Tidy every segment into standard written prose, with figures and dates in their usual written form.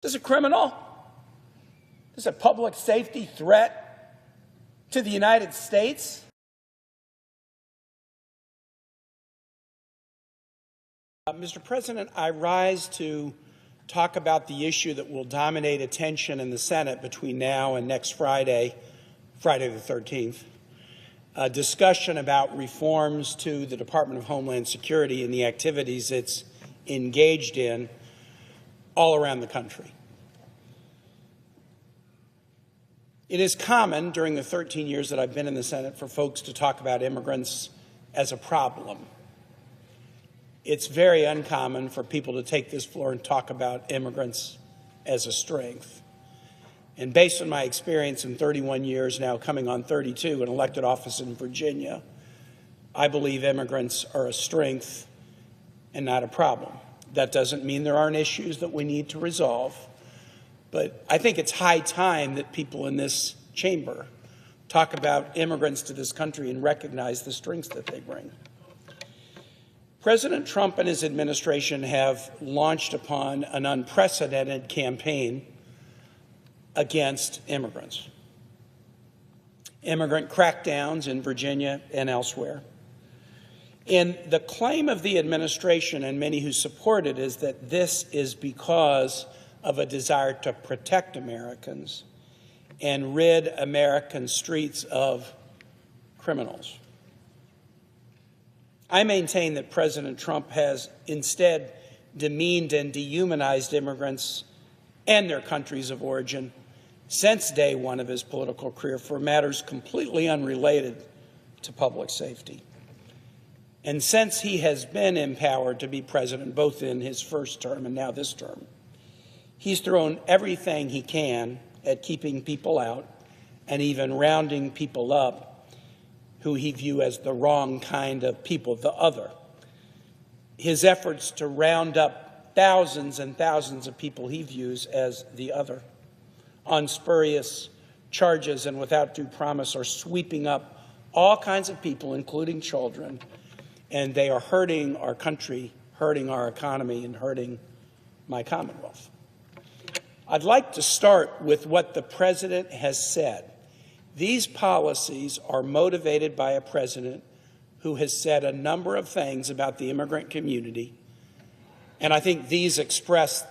This is a criminal. This is a public safety threat to the United States. Mr. President, I rise to talk about the issue that will dominate attention in the Senate between now and next Friday, Friday the 13th, a discussion about reforms to the Department of Homeland Security and the activities it's engaged in all around the country. It is common during the 13 years that I've been in the Senate for folks to talk about immigrants as a problem. It's very uncommon for people to take this floor and talk about immigrants as a strength. And based on my experience in 31 years now, coming on 32 in elected office in Virginia, I believe immigrants are a strength and not a problem. That doesn't mean there aren't issues that we need to resolve, but I think it's high time that people in this chamber talk about immigrants to this country and recognize the strengths that they bring. President Trump and his administration have launched upon an unprecedented campaign against immigrants. Immigrant crackdowns in Virginia and elsewhere. And the claim of the administration and many who support it is that this is because of a desire to protect Americans and rid American streets of criminals. I maintain that President Trump has instead demeaned and dehumanized immigrants and their countries of origin since day one of his political career for matters completely unrelated to public safety. And since he has been empowered to be president, both in his first term and now this term, he's thrown everything he can at keeping people out and even rounding people up who he views as the wrong kind of people, the other. His efforts to round up thousands and thousands of people he views as the other on spurious charges and without due promise are sweeping up all kinds of people, including children, and they are hurting our country, hurting our economy, and hurting my Commonwealth. I'd like to start with what the president has said. These policies are motivated by a president who has said a number of things about the immigrant community, and I think these express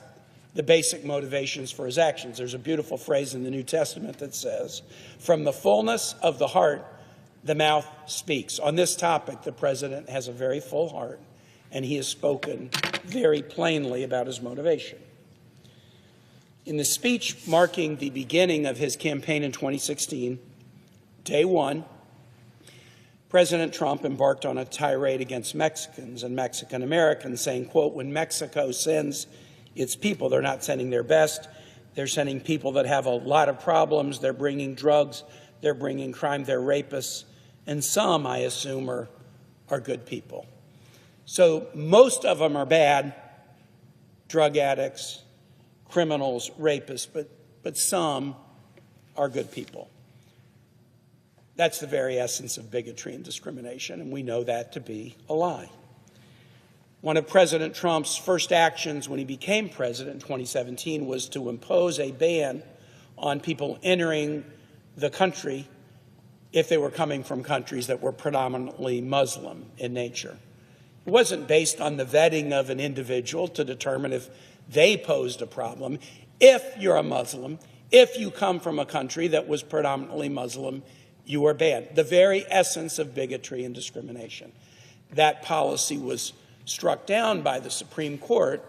the basic motivations for his actions. There's a beautiful phrase in the New Testament that says, "From the fullness of the heart, the mouth speaks." On this topic, the president has a very full heart, and he has spoken very plainly about his motivation. In the speech marking the beginning of his campaign in 2016, day one, President Trump embarked on a tirade against Mexicans and Mexican Americans, saying, quote, "When Mexico sends its people, they're not sending their best. They're sending people that have a lot of problems. They're bringing drugs. They're bringing crime. They're rapists. And some, I assume, are good people." So most of them are bad, drug addicts, criminals, rapists, but some are good people. That's the very essence of bigotry and discrimination, and we know that to be a lie. One of President Trump's first actions when he became president in 2017 was to impose a ban on people entering the country if they were coming from countries that were predominantly Muslim in nature. It wasn't based on the vetting of an individual to determine if they posed a problem. If you're a Muslim, if you come from a country that was predominantly Muslim, you are banned. The very essence of bigotry and discrimination. That policy was struck down by the Supreme Court.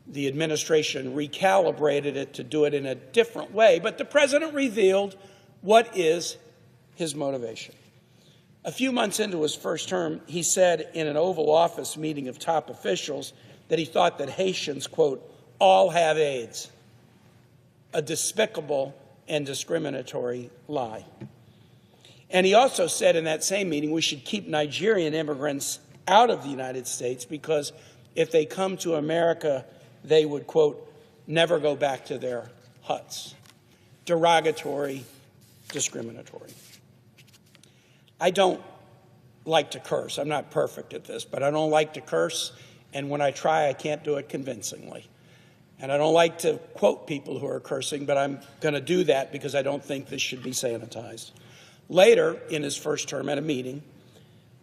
The administration recalibrated it to do it in a different way, but the president revealed what is his motivation. A few months into his first term, he said in an Oval Office meeting of top officials that he thought that Haitians, quote, "all have AIDS," a despicable and discriminatory lie. And he also said in that same meeting we should keep Nigerian immigrants out of the United States because if they come to America, they would, quote, "never go back to their huts." Derogatory, discriminatory. I don't like to curse. I'm not perfect at this, but I don't like to curse, and when I try, I can't do it convincingly. And I don't like to quote people who are cursing, but I'm going to do that because I don't think this should be sanitized. Later, in his first term at a meeting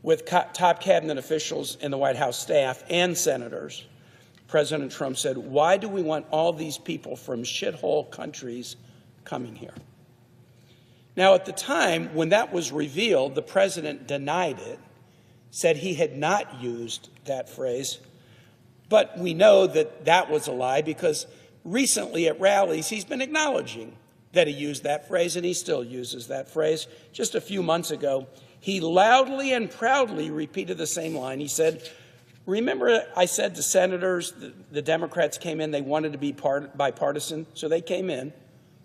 with top cabinet officials in the White House staff and senators, President Trump said, "Why do we want all these people from shithole countries coming here?" Now, at the time when that was revealed, the president denied it, said he had not used that phrase. But we know that that was a lie because recently at rallies, he's been acknowledging that he used that phrase, and he still uses that phrase. Just a few months ago, he loudly and proudly repeated the same line. He said, "Remember I said to senators, the Democrats came in, they wanted to be bipartisan, so they came in.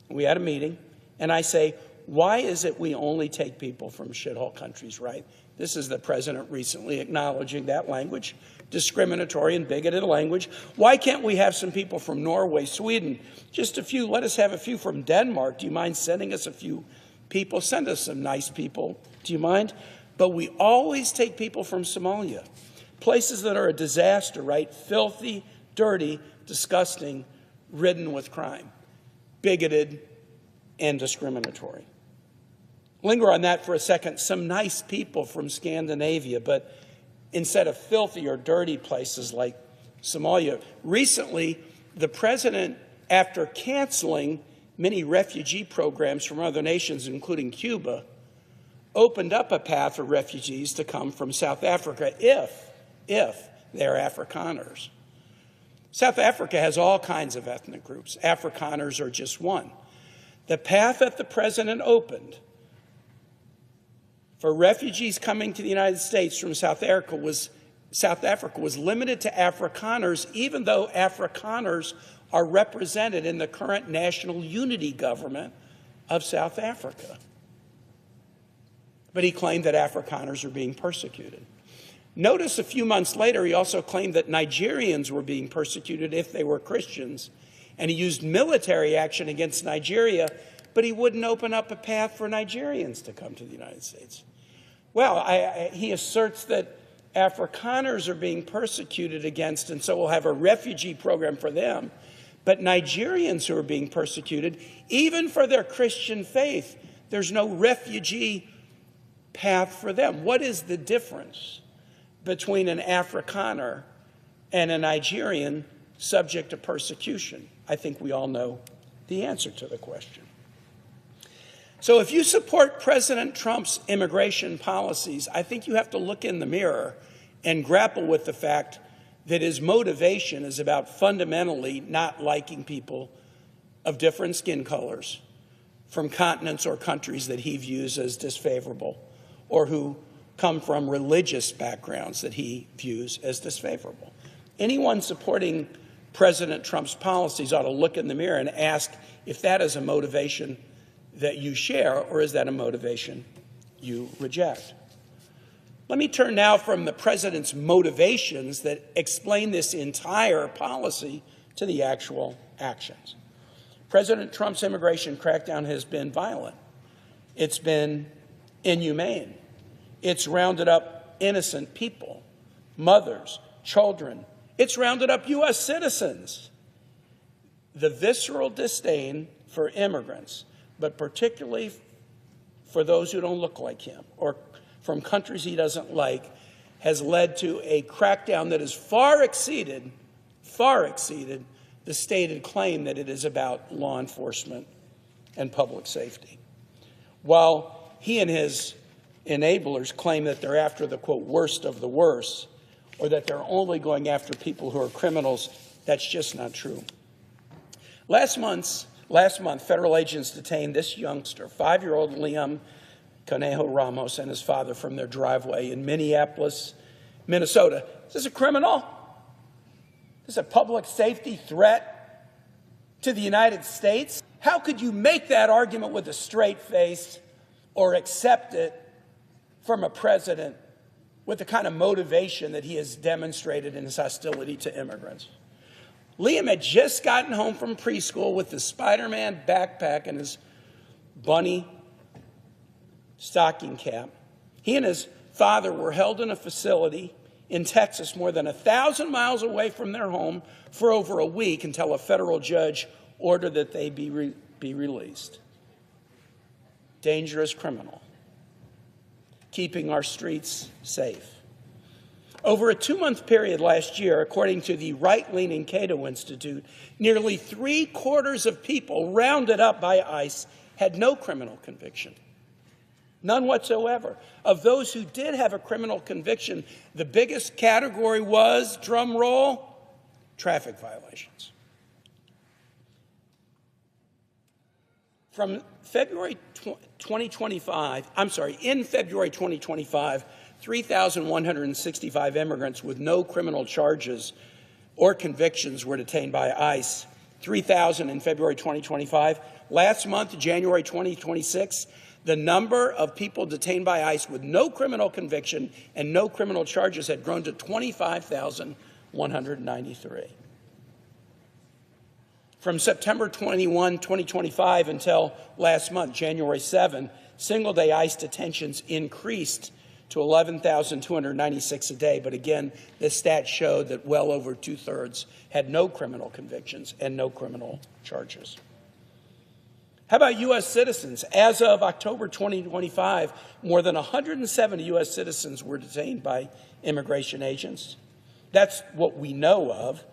We had a meeting, and I say, why is it we only take people from shithole countries, right?" This is the president recently acknowledging that language, discriminatory and bigoted language. "Why can't we have some people from Norway, Sweden? Just a few. Let us have a few from Denmark. Do you mind sending us a few people? Send us some nice people. Do you mind? But we always take people from Somalia. Places that are a disaster, right? Filthy, dirty, disgusting, ridden with crime, bigoted, and discriminatory." Linger on that for a second. Some nice people from Scandinavia, but instead of filthy or dirty places like Somalia. Recently, the president, after canceling many refugee programs from other nations, including Cuba, opened up a path for refugees to come from South Africa if they're Afrikaners. South Africa has all kinds of ethnic groups. Afrikaners are just one. The path that the president opened for refugees coming to the United States from South Africa was limited to Afrikaners, even though Afrikaners are represented in the current national unity government of South Africa. But he claimed that Afrikaners are being persecuted. Notice a few months later, he also claimed that Nigerians were being persecuted if they were Christians, and he used military action against Nigeria, but he wouldn't open up a path for Nigerians to come to the United States. Well, he asserts that Afrikaners are being persecuted against, and so we'll have a refugee program for them. But Nigerians who are being persecuted, even for their Christian faith, there's no refugee path for them. What is the difference between an Afrikaner and a Nigerian subject to persecution? I think we all know the answer to the question. So if you support President Trump's immigration policies, I think you have to look in the mirror and grapple with the fact that his motivation is about fundamentally not liking people of different skin colors from continents or countries that he views as disfavorable, or who come from religious backgrounds that he views as disfavorable. Anyone supporting President Trump's policies ought to look in the mirror and ask if that is a motivation that you share, or is that a motivation you reject? Let me turn now from the president's motivations that explain this entire policy to the actual actions. President Trump's immigration crackdown has been violent. It's been inhumane. It's rounded up innocent people, mothers, children. It's rounded up U.S. citizens. The visceral disdain for immigrants, but particularly for those who don't look like him or from countries he doesn't like, has led to a crackdown that has far exceeded the stated claim that it is about law enforcement and public safety. While he and his enablers claim that they're after the, quote, worst of the worst, or that they're only going after people who are criminals, that's just not true. Last month, federal agents detained this youngster, 5-year-old Liam Conejo Ramos, and his father from their driveway in Minneapolis, Minnesota. Is this a criminal? Is this a public safety threat to the United States? How could you make that argument with a straight face or accept it from a president with the kind of motivation that he has demonstrated in his hostility to immigrants? Liam had just gotten home from preschool with his Spider-Man backpack and his bunny stocking cap. He and his father were held in a facility in Texas more than 1,000 miles away from their home for over a week until a federal judge ordered that they be released. Dangerous criminal, keeping our streets safe. Over a 2-month period last year, according to the right-leaning Cato Institute, nearly 3/4 of people rounded up by ICE had no criminal conviction. None whatsoever. Of those who did have a criminal conviction, the biggest category was, drum roll, traffic violations. In February 2025, 3,165 immigrants with no criminal charges or convictions were detained by ICE. 3,000 in February 2025. Last month, January 2026, the number of people detained by ICE with no criminal conviction and no criminal charges had grown to 25,193. From September 21, 2025 until last month, January 7, single-day ICE detentions increased to 11,296 a day. But again, this stat showed that well over 2/3 had no criminal convictions and no criminal charges. How about U.S. citizens? As of October 2025, more than 170 U.S. citizens were detained by immigration agents. That's what we know of.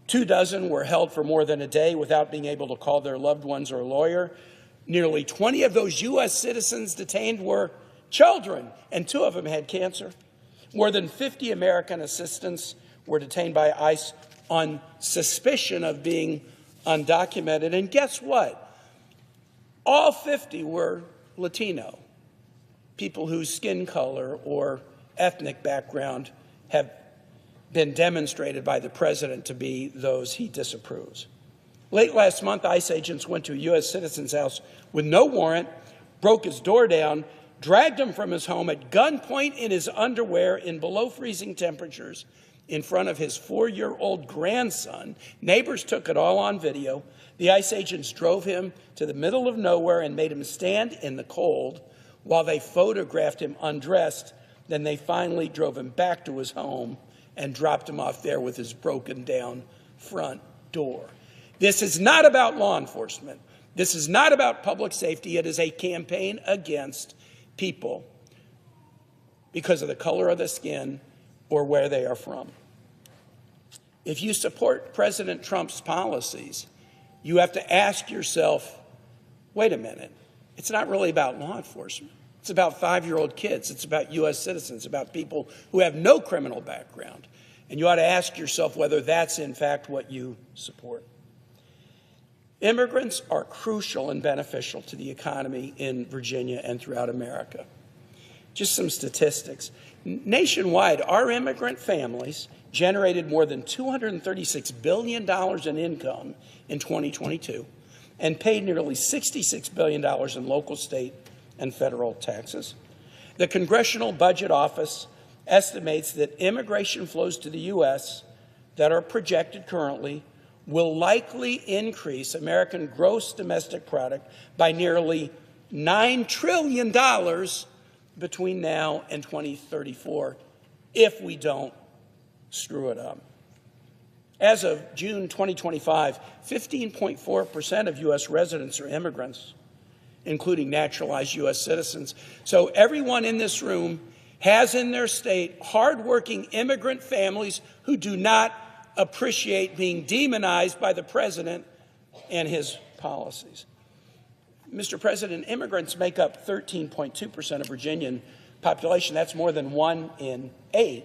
24 were held for more than a day without being able to call their loved ones or a lawyer. Nearly 20 of those U.S. citizens detained were children, and 2 of them had cancer. More than 50 American assistants were detained by ICE on suspicion of being undocumented. And guess what? All 50 were Latino, people whose skin color or ethnic background have been demonstrated by the president to be those he disapproves. Late last month, ICE agents went to a U.S. citizen's house with no warrant, broke his door down, dragged him from his home at gunpoint in his underwear in below freezing temperatures in front of his 4-year-old grandson. Neighbors took it all on video. The ICE agents drove him to the middle of nowhere and made him stand in the cold while they photographed him undressed. Then they finally drove him back to his home and dropped him off there with his broken down front door. This is not about law enforcement. This is not about public safety. It is a campaign against people because of the color of the skin or where they are from. If you support President Trump's policies, you have to ask yourself, wait a minute, it's not really about law enforcement. It's about 5-year-old kids. It's about U.S. citizens, about people who have no criminal background. And you ought to ask yourself whether that's, in fact, what you support. Immigrants are crucial and beneficial to the economy in Virginia and throughout America. Just some statistics. Nationwide, our immigrant families generated more than $236 billion in income in 2022 and paid nearly $66 billion in local, state, and federal taxes. The Congressional Budget Office estimates that immigration flows to the U.S. that are projected currently will likely increase American gross domestic product by nearly $9 trillion between now and 2034 if we don't screw it up. As of June 2025, 15.4% of U.S. residents are immigrants, including naturalized U.S. citizens. So everyone in this room has in their state hardworking immigrant families who do not appreciate being demonized by the president and his policies. Mr. President, immigrants make up 13.2% of Virginian population. That's more than 1 in 8.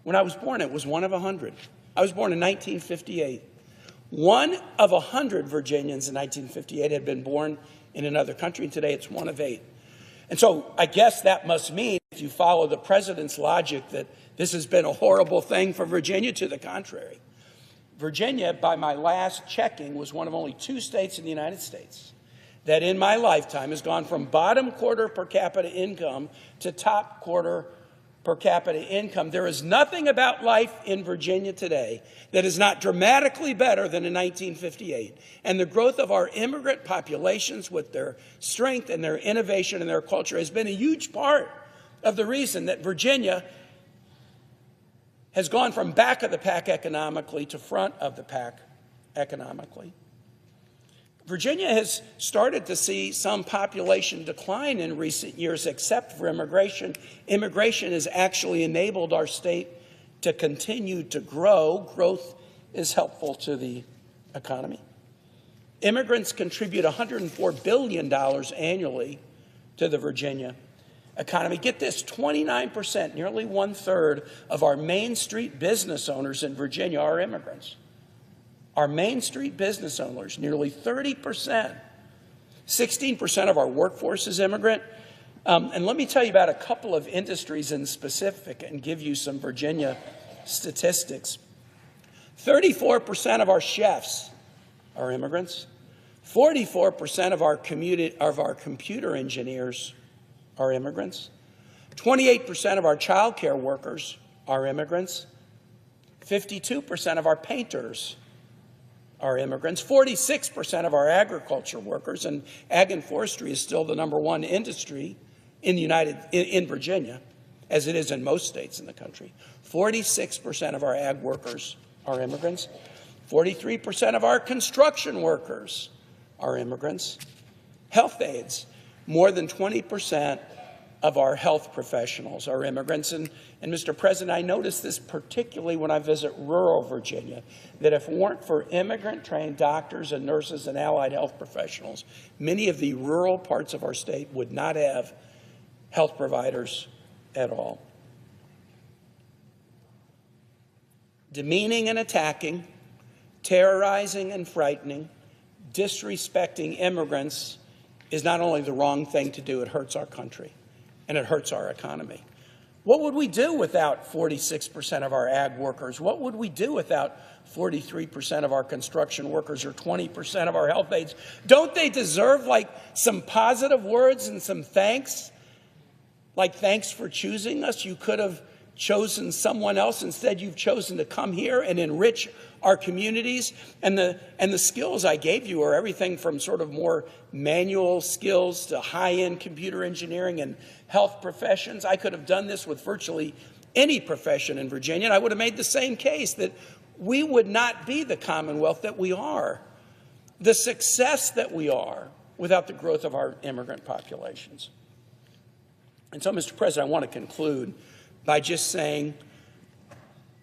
When I was born, it was 1 of 100. I was born in 1958. 1 of 100 Virginians in 1958 had been born in another country, and today it's 1 of 8. And so I guess that must mean, if you follow the president's logic, that this has been a horrible thing for Virginia. To the contrary. Virginia, by my last checking, was one of only 2 states in the United States that in my lifetime has gone from bottom quarter per capita income to top quarter per capita income. There is nothing about life in Virginia today that is not dramatically better than in 1958. And the growth of our immigrant populations with their strength and their innovation and their culture has been a huge part of the reason that Virginia has gone from back of the pack economically to front of the pack economically. Virginia has started to see some population decline in recent years, except for immigration. Immigration has actually enabled our state to continue to grow. Growth is helpful to the economy. Immigrants contribute $104 billion annually to the Virginia economy. Get this, 29%, nearly one-third of our Main Street business owners in Virginia are immigrants. Our Main Street business owners, nearly 30%. 16% of our workforce is immigrant. And let me tell you about a couple of industries in specific and give you some Virginia statistics. 34% of our chefs are immigrants. 44% of our computer engineers are immigrants. 28% of our child care workers are immigrants. 52% of our painters are immigrants. 46% of our agriculture workers, and ag and forestry is still the #1 industry in Virginia, as it is in most states in the country. 46% of our ag workers are immigrants. 43% of our construction workers are immigrants. Health aides, more than 20% of our health professionals are immigrants. And Mr. President, I notice this particularly when I visit rural Virginia, that if it weren't for immigrant-trained doctors and nurses and allied health professionals, many of the rural parts of our state would not have health providers at all. Demeaning and attacking, terrorizing and frightening, disrespecting immigrants is not only the wrong thing to do, it hurts our country and it hurts our economy. What would we do without 46% of our ag workers? What would we do without 43% of our construction workers or 20% of our health aides? Don't they deserve some positive words and some thanks? Like, thanks for choosing us. You could have chosen someone else. Instead, you've chosen to come here and enrich our communities. And the skills I gave you are everything from sort of more manual skills to high-end computer engineering and health professions. I could have done this with virtually any profession in Virginia, and I would have made the same case that we would not be the Commonwealth that we are, the success that we are, without the growth of our immigrant populations. And so, Mr. President, I want to conclude by just saying,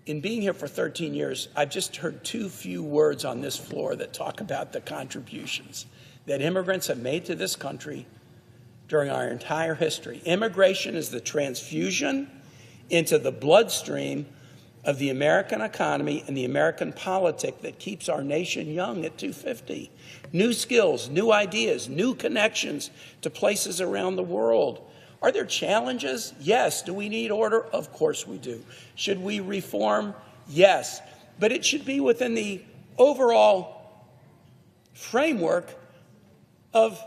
in being here for 13 years, I've just heard too few words on this floor that talk about the contributions that immigrants have made to this country during our entire history. Immigration is the transfusion into the bloodstream of the American economy and the American politic that keeps our nation young at 250. New skills, new ideas, new connections to places around the world. Are there challenges? Yes. Do we need order? Of course we do. Should we reform? Yes. But it should be within the overall framework of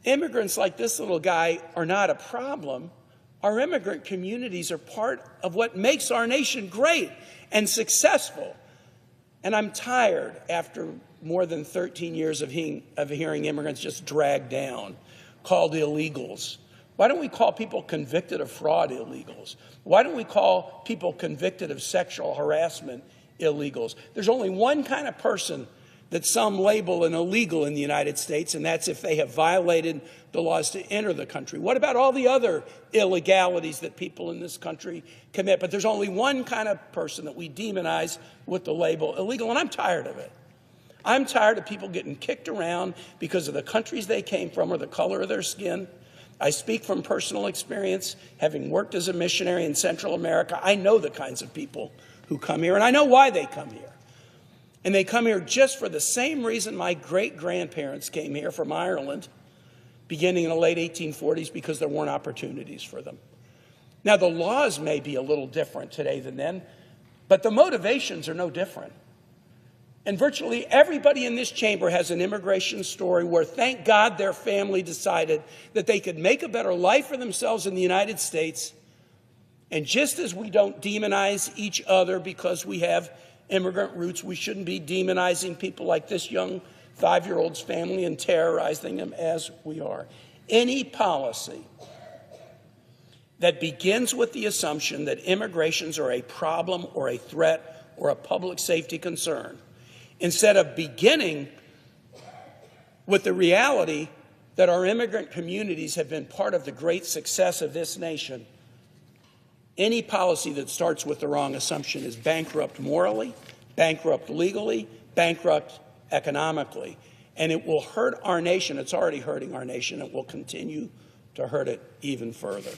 immigrants like this little guy are not a problem. Our immigrant communities are part of what makes our nation great and successful. And I'm tired, after more than 13 years of hearing immigrants just dragged down, called illegals. Why don't we call people convicted of fraud illegals? Why don't we call people convicted of sexual harassment illegals? There's only one kind of person that some label an illegal in the United States, and that's if they have violated the laws to enter the country. What about all the other illegalities that people in this country commit? But there's only one kind of person that we demonize with the label illegal, and I'm tired of it. I'm tired of people getting kicked around because of the countries they came from or the color of their skin. I speak from personal experience, having worked as a missionary in Central America. I know the kinds of people who come here, and I know why they come here. And they come here just for the same reason my great-grandparents came here from Ireland, beginning in the late 1840s, because there weren't opportunities for them. Now, the laws may be a little different today than then, but the motivations are no different. And virtually everybody in this chamber has an immigration story where, thank God, their family decided that they could make a better life for themselves in the United States. And just as we don't demonize each other because we have immigrant roots, we shouldn't be demonizing people like this young 5-year-old's family and terrorizing them as we are. Any policy that begins with the assumption that immigrations are a problem or a threat or a public safety concern, instead of beginning with the reality that our immigrant communities have been part of the great success of this nation, any policy that starts with the wrong assumption is bankrupt morally, bankrupt legally, bankrupt economically. And it will hurt our nation. It's already hurting our nation. It will continue to hurt it even further.